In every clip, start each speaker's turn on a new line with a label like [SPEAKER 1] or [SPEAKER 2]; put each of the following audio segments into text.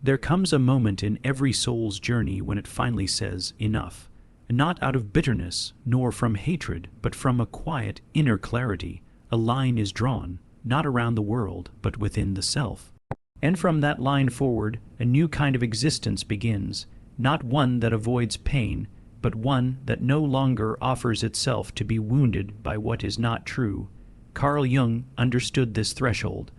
[SPEAKER 1] There comes a moment in every soul's journey when it finally says, enough. Not out of bitterness, nor from hatred, but from a quiet, inner clarity. A line is drawn, not around the world, but within the self. And from that line forward, a new kind of existence begins, not one that avoids pain, but one that no longer offers itself to be wounded by what is not true. Carl Jung understood this threshold.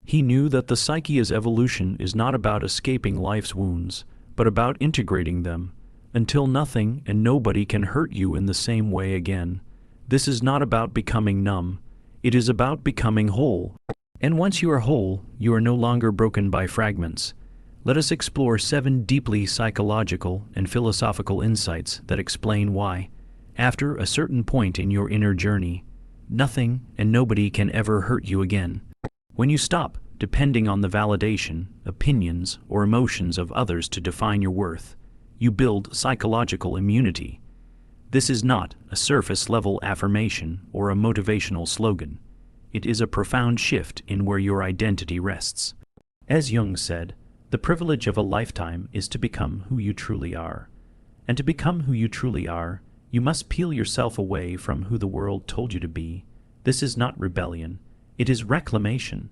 [SPEAKER 1] He knew that the psyche's evolution is not about escaping life's wounds, but about integrating them, until nothing and nobody can hurt you in the same way again. This is not about becoming numb. It is about becoming whole. And once you are whole, you are no longer broken by fragments. Let us explore 7 deeply psychological and philosophical insights that explain why, after a certain point in your inner journey, nothing and nobody can ever hurt you again. When you stop depending on the validation, opinions, or emotions of others to define your worth, you build psychological immunity. This is not a surface-level affirmation or a motivational slogan. It is a profound shift in where your identity rests. As Jung said, the privilege of a lifetime is to become who you truly are. And to become who you truly are, you must peel yourself away from who the world told you to be. This is not rebellion. It is reclamation.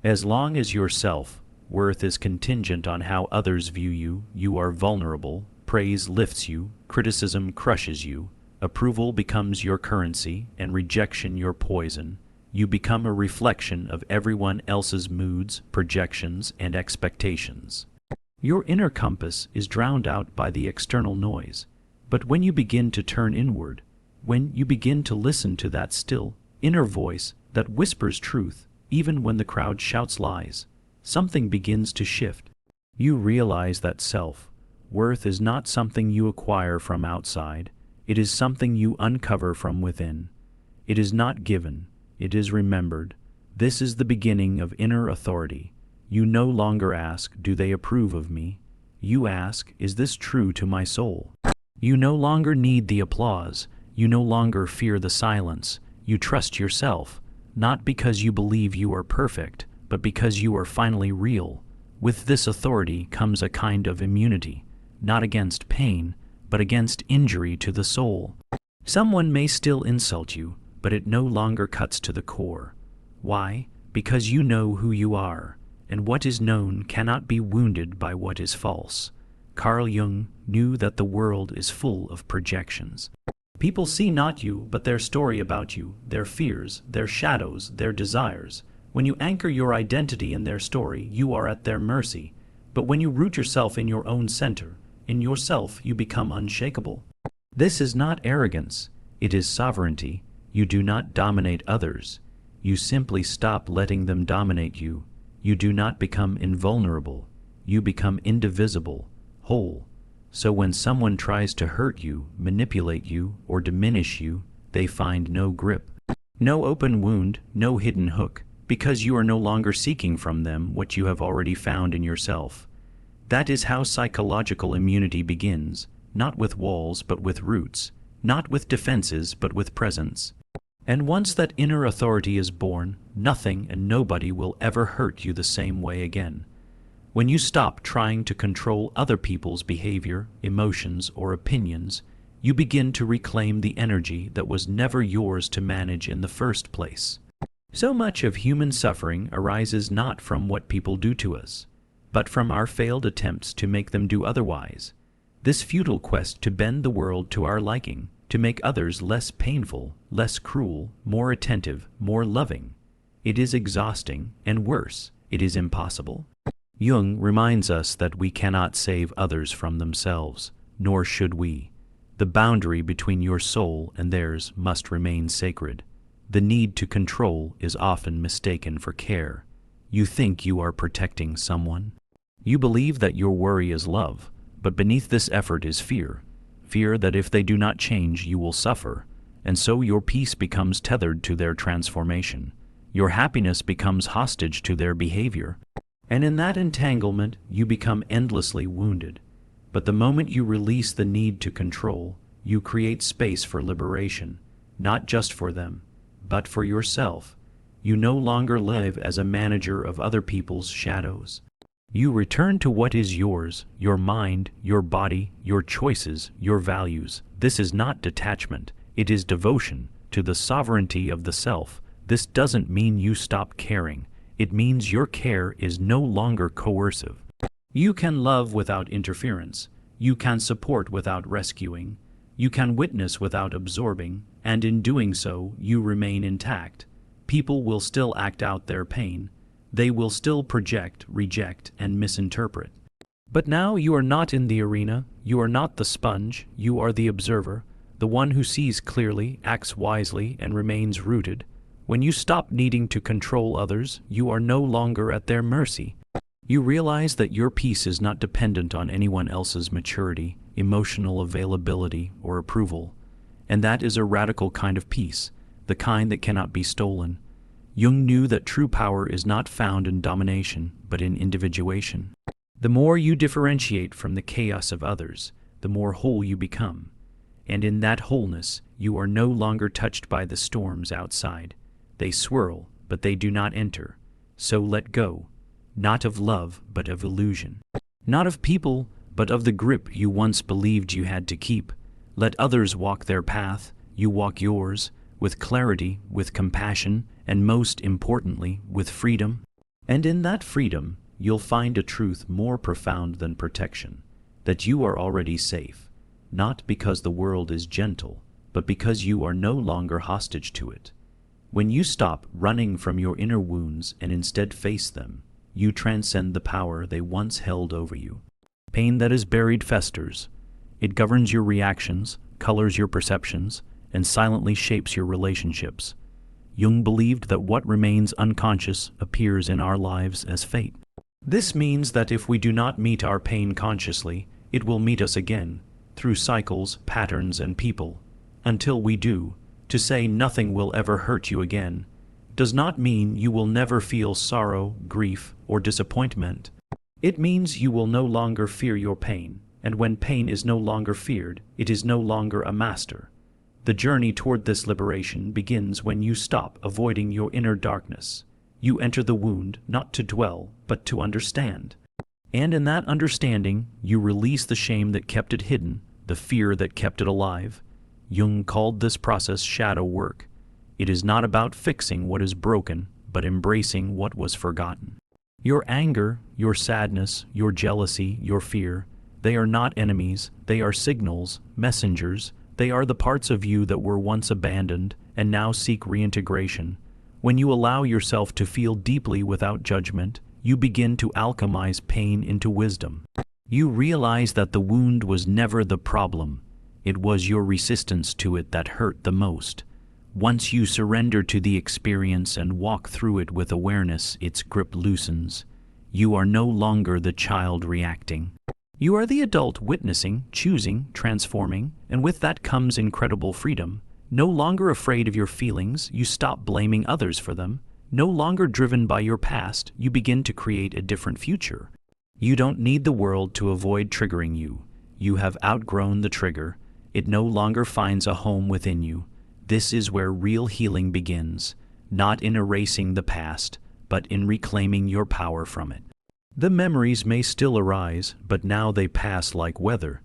[SPEAKER 1] As long as your self-worth is contingent on how others view you, you are vulnerable. Praise lifts you, criticism crushes you, approval becomes your currency, and rejection your poison. You become a reflection of everyone else's moods, projections, and expectations. Your inner compass is drowned out by the external noise. But when you begin to turn inward, when you begin to listen to that still, inner voice that whispers truth, even when the crowd shouts lies, something begins to shift. You realize that self-worth is not something you acquire from outside. It is something you uncover from within. It is not given. It is remembered. This is the beginning of inner authority. You no longer ask, do they approve of me? You ask, is this true to my soul? You no longer need the applause. You no longer fear the silence. You trust yourself, not because you believe you are perfect, but because you are finally real. With this authority comes a kind of immunity, not against pain, but against injury to the soul. Someone may still insult you, but it no longer cuts to the core. Why? Because you know who you are, and what is known cannot be wounded by what is false. Carl Jung knew that the world is full of projections. People see not you, but their story about you, their fears, their shadows, their desires. When you anchor your identity in their story, you are at their mercy. But when you root yourself in your own center, in yourself, you become unshakable. This is not arrogance. It is sovereignty. You do not dominate others. You simply stop letting them dominate you. You do not become invulnerable. You become indivisible, whole. So when someone tries to hurt you, manipulate you, or diminish you, they find no grip. No open wound, no hidden hook, because you are no longer seeking from them what you have already found in yourself. That is how psychological immunity begins, not with walls but with roots, not with defenses but with presence. And once that inner authority is born, nothing and nobody will ever hurt you the same way again. When you stop trying to control other people's behavior, emotions, or opinions, you begin to reclaim the energy that was never yours to manage in the first place. So much of human suffering arises not from what people do to us, but from our failed attempts to make them do otherwise. This futile quest to bend the world to our liking, to make others less painful, less cruel, more attentive, more loving. It is exhausting, and worse, it is impossible. Jung reminds us that we cannot save others from themselves, nor should we. The boundary between your soul and theirs must remain sacred. The need to control is often mistaken for care. You think you are protecting someone. You believe that your worry is love, but beneath this effort is fear. Fear that if they do not change, you will suffer, and so your peace becomes tethered to their transformation. Your happiness becomes hostage to their behavior. And in that entanglement, you become endlessly wounded. But the moment you release the need to control, you create space for liberation, not just for them, but for yourself. You no longer live as a manager of other people's shadows. You return to what is yours, your mind, your body, your choices, your values. This is not detachment, it is devotion to the sovereignty of the self. This doesn't mean you stop caring. It means your care is no longer coercive. You can love without interference. You can support without rescuing. You can witness without absorbing, and in doing so, you remain intact. People will still act out their pain. They will still project, reject, and misinterpret. But now you are not in the arena. You are not the sponge. You are the observer, the one who sees clearly, acts wisely, and remains rooted. When you stop needing to control others, you are no longer at their mercy. You realize that your peace is not dependent on anyone else's maturity, emotional availability, or approval. And that is a radical kind of peace, the kind that cannot be stolen. Jung knew that true power is not found in domination, but in individuation. The more you differentiate from the chaos of others, the more whole you become. And in that wholeness, you are no longer touched by the storms outside. They swirl, but they do not enter. So let go, not of love, but of illusion. Not of people, but of the grip you once believed you had to keep. Let others walk their path, you walk yours, with clarity, with compassion, and most importantly, with freedom. And in that freedom, you'll find a truth more profound than protection, that you are already safe, not because the world is gentle, but because you are no longer hostage to it. When you stop running from your inner wounds and instead face them, you transcend the power they once held over you. Pain that is buried festers. It governs your reactions, colors your perceptions, and silently shapes your relationships. Jung believed that what remains unconscious appears in our lives as fate. This means that if we do not meet our pain consciously, it will meet us again, through cycles, patterns, and people. Until we do, to say nothing will ever hurt you again does not mean you will never feel sorrow, grief, or disappointment. It means you will no longer fear your pain, and when pain is no longer feared, it is no longer a master. The journey toward this liberation begins when you stop avoiding your inner darkness. You enter the wound not to dwell, but to understand. And in that understanding, you release the shame that kept it hidden, the fear that kept it alive. Jung called this process shadow work. It is not about fixing what is broken, but embracing what was forgotten. Your anger, your sadness, your jealousy, your fear, they are not enemies, they are signals, messengers. They are the parts of you that were once abandoned and now seek reintegration. When you allow yourself to feel deeply without judgment, you begin to alchemize pain into wisdom. You realize that the wound was never the problem. It was your resistance to it that hurt the most. Once you surrender to the experience and walk through it with awareness, its grip loosens. You are no longer the child reacting. You are the adult witnessing, choosing, transforming, and with that comes incredible freedom. No longer afraid of your feelings, you stop blaming others for them. No longer driven by your past, you begin to create a different future. You don't need the world to avoid triggering you. You have outgrown the trigger. It no longer finds a home within you. This is where real healing begins, not in erasing the past, but in reclaiming your power from it. The memories may still arise, but now they pass like weather.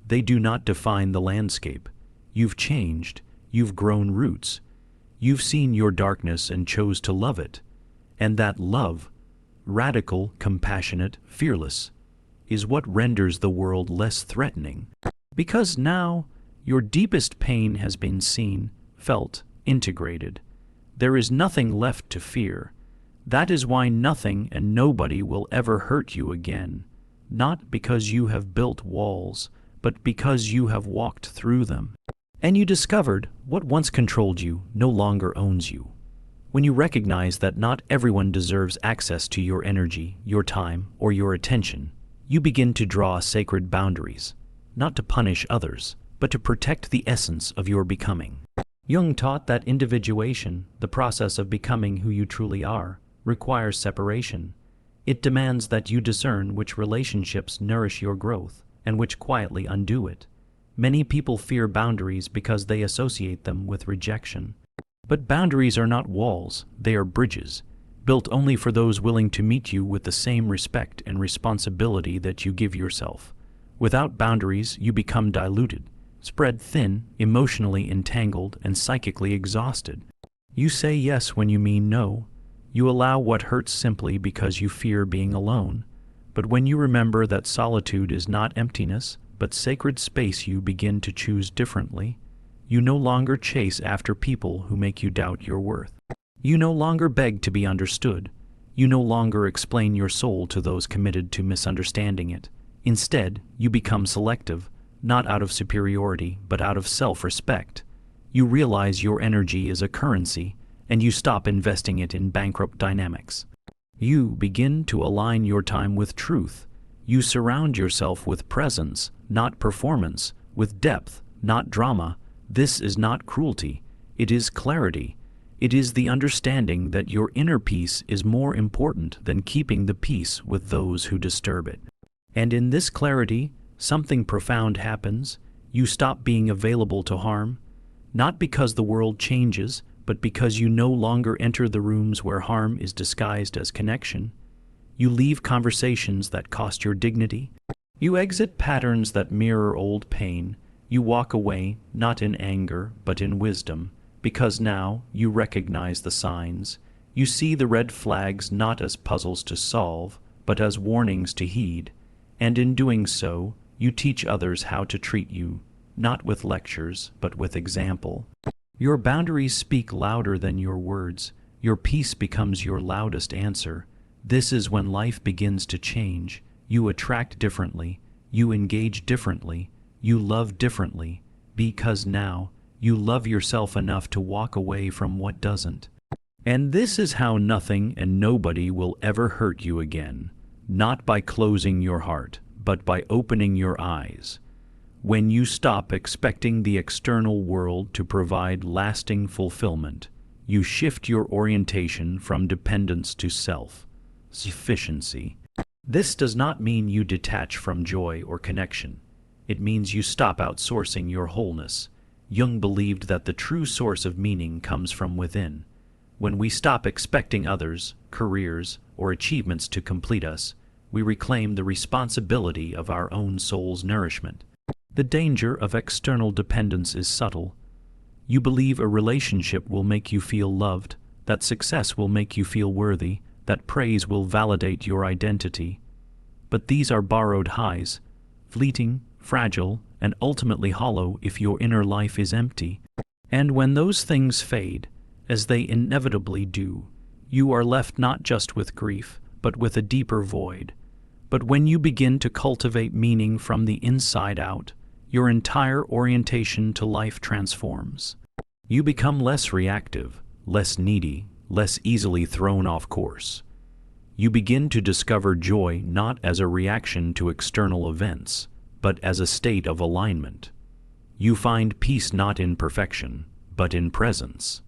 [SPEAKER 1] They do not define the landscape. You've changed. You've grown roots. You've seen your darkness and chose to love it. And that love, radical, compassionate, fearless, is what renders the world less threatening. Because now, your deepest pain has been seen, felt, integrated. There is nothing left to fear. That is why nothing and nobody will ever hurt you again, not because you have built walls, but because you have walked through them. And you discovered what once controlled you no longer owns you. When you recognize that not everyone deserves access to your energy, your time, or your attention, you begin to draw sacred boundaries, not to punish others, but to protect the essence of your becoming. Jung taught that individuation, the process of becoming who you truly are, requires separation. It demands that you discern which relationships nourish your growth and which quietly undo it. Many people fear boundaries because they associate them with rejection. But boundaries are not walls, they are bridges. built only for those willing to meet you with the same respect and responsibility that you give yourself. Without boundaries, you become diluted, spread thin, emotionally entangled, and psychically exhausted. You say yes when you mean no. You allow what hurts simply because you fear being alone. But when you remember that solitude is not emptiness, but sacred space, you begin to choose differently. You no longer chase after people who make you doubt your worth. You no longer beg to be understood. You no longer explain your soul to those committed to misunderstanding it. Instead, you become selective, not out of superiority, but out of self-respect. You realize your energy is a currency, and you stop investing it in bankrupt dynamics. You begin to align your time with truth. You surround yourself with presence, not performance, with depth, not drama. This is not cruelty. It is clarity. It is the understanding that your inner peace is more important than keeping the peace with those who disturb it. And in this clarity, something profound happens. You stop being available to harm, not because the world changes, but because you no longer enter the rooms where harm is disguised as connection. You leave conversations that cost your dignity. You exit patterns that mirror old pain. You walk away, not in anger, but in wisdom, because now you recognize the signs. You see the red flags not as puzzles to solve, but as warnings to heed. And in doing so, you teach others how to treat you, not with lectures, but with example. Your boundaries speak louder than your words. Your peace becomes your loudest answer. This is when life begins to change. You attract differently. You engage differently. You love differently. Because now, you love yourself enough to walk away from what doesn't. And this is how nothing and nobody will ever hurt you again. Not by closing your heart, but by opening your eyes. When you stop expecting the external world to provide lasting fulfillment, you shift your orientation from dependence to self-sufficiency. This does not mean you detach from joy or connection. It means you stop outsourcing your wholeness. Jung believed that the true source of meaning comes from within. When we stop expecting others, careers, or achievements to complete us, we reclaim the responsibility of our own soul's nourishment. The danger of external dependence is subtle. You believe a relationship will make you feel loved, that success will make you feel worthy, that praise will validate your identity. But these are borrowed highs, fleeting, fragile, and ultimately hollow if your inner life is empty. And when those things fade, as they inevitably do, you are left not just with grief, but with a deeper void. But when you begin to cultivate meaning from the inside out, your entire orientation to life transforms. You become less reactive, less needy, less easily thrown off course. You begin to discover joy not as a reaction to external events, but as a state of alignment. You find peace not in perfection, but in presence.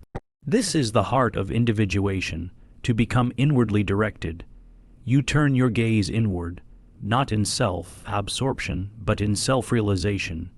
[SPEAKER 1] This is the heart of individuation, to become inwardly directed. You turn your gaze inward, not in self-absorption, but in self-realization.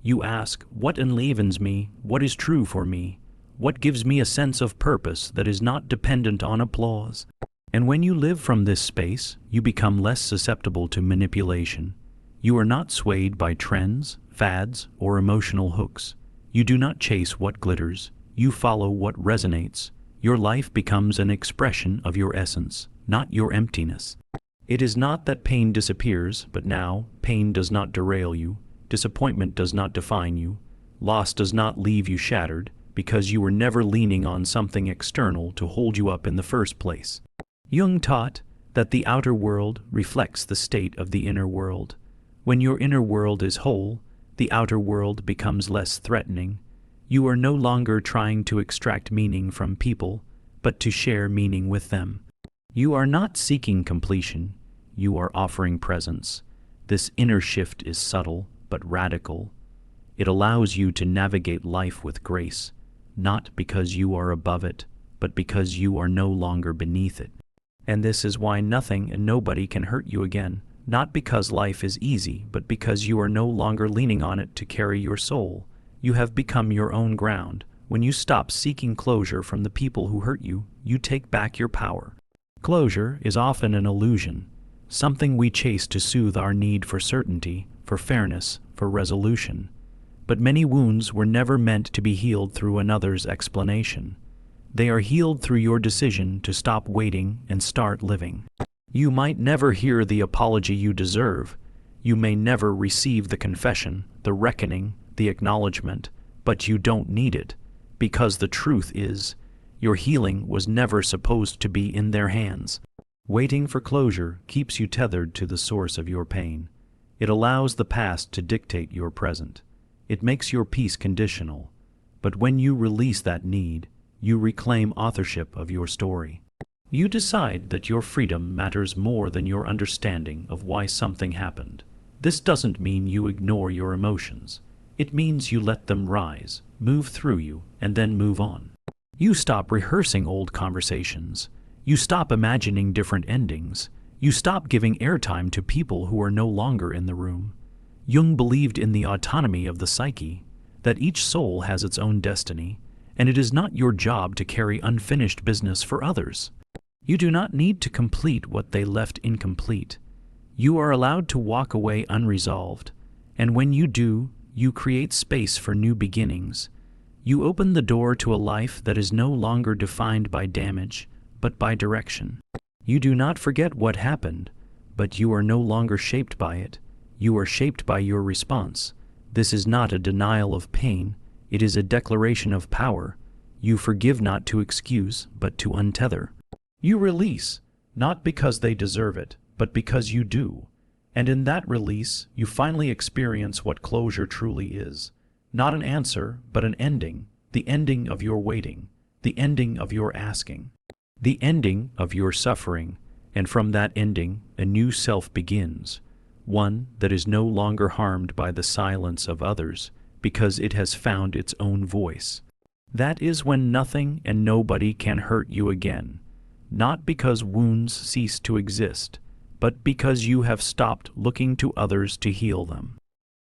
[SPEAKER 1] You ask, what enlivens me? What is true for me? What gives me a sense of purpose that is not dependent on applause? And when you live from this space, you become less susceptible to manipulation. You are not swayed by trends, fads, or emotional hooks. You do not chase what glitters. You follow what resonates. Your life becomes an expression of your essence, not your emptiness. It is not that pain disappears, but now pain does not derail you. Disappointment does not define you. Loss does not leave you shattered, because you were never leaning on something external to hold you up in the first place. Jung taught that the outer world reflects the state of the inner world. When your inner world is whole, the outer world becomes less threatening. You are no longer trying to extract meaning from people, but to share meaning with them. You are not seeking completion, you are offering presence. This inner shift is subtle, but radical. It allows you to navigate life with grace, not because you are above it, but because you are no longer beneath it. And this is why nothing and nobody can hurt you again, not because life is easy, but because you are no longer leaning on it to carry your soul. You have become your own ground. When you stop seeking closure from the people who hurt you, you take back your power. Closure is often an illusion, something we chase to soothe our need for certainty, for fairness, for resolution. But many wounds were never meant to be healed through another's explanation. They are healed through your decision to stop waiting and start living. You might never hear the apology you deserve. You may never receive the confession, the reckoning, the acknowledgement, but you don't need it, because the truth is, your healing was never supposed to be in their hands. Waiting for closure keeps you tethered to the source of your pain. It allows the past to dictate your present. It makes your peace conditional. But when you release that need, you reclaim authorship of your story. You decide that your freedom matters more than your understanding of why something happened. This doesn't mean you ignore your emotions. It means you let them rise, move through you, and then move on. You stop rehearsing old conversations. You stop imagining different endings. You stop giving airtime to people who are no longer in the room. Jung believed in the autonomy of the psyche, that each soul has its own destiny, and it is not your job to carry unfinished business for others. You do not need to complete what they left incomplete. You are allowed to walk away unresolved, and when you do, you create space for new beginnings. You open the door to a life that is no longer defined by damage, but by direction. You do not forget what happened, but you are no longer shaped by it. You are shaped by your response. This is not a denial of pain, it is a declaration of power. You forgive not to excuse, but to untether. You release, not because they deserve it, but because you do. And in that release, you finally experience what closure truly is. Not an answer, but an ending. The ending of your waiting. The ending of your asking. The ending of your suffering. And from that ending, a new self begins. One that is no longer harmed by the silence of others, because it has found its own voice. That is when nothing and nobody can hurt you again. Not because wounds cease to exist, but because you have stopped looking to others to heal them.